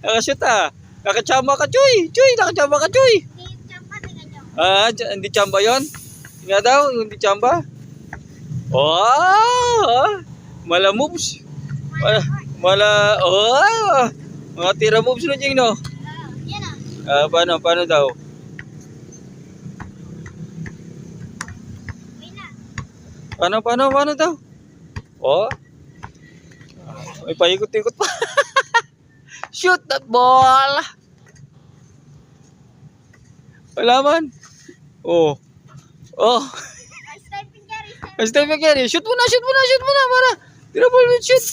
Nakashoot ah. Nakachamba ka, Choy. Choy, nakachamba ka, Choy. Hindi tsamba, tingnan nyo. Hindi chamba yon? Nga daw, hindi chamba. Wow! Mala moves. Mga tira moves na dyan, no? Yan ah. Paano daw? Wait na. Paano daw? Oh. May paikot-ikot pa. Shoot that ball! Wala man. Oh. Stephen Curry. Shoot mo na. Para. Tira ball with shoot.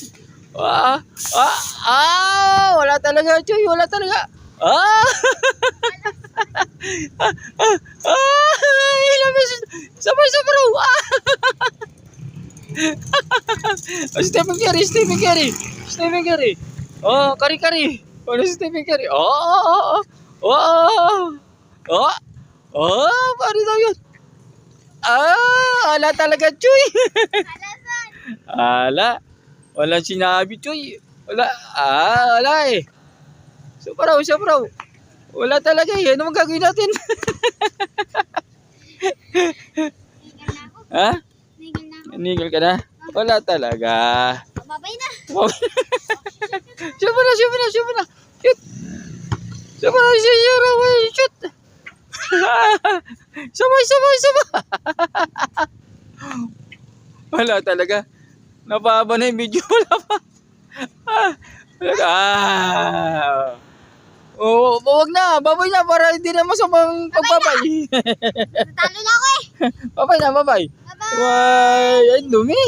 Wala talaga, Choy. Wala talaga. Ilang beses. Sabay. Stephen Curry. Kari. Ano si Stephen Curry? Paano daw yun? Wala talaga, Choy. Alasan. Walang sinabi, Choy. Wala eh. Sabraw. Wala talaga eh. Ano magagawin natin? Tingnan na ako. Ha? Tingnan na ako. Nigel ka na? Wala talaga. Babay na. Shoot mo na. Shoot. Shoot. Sabay. Wala talaga. Napahaba na yung video. Wala pa. Huwag na. Babay na para hindi na masamang pagbabay. Natalo na ako eh. Babay na. Bye-bye. Ay, dumi.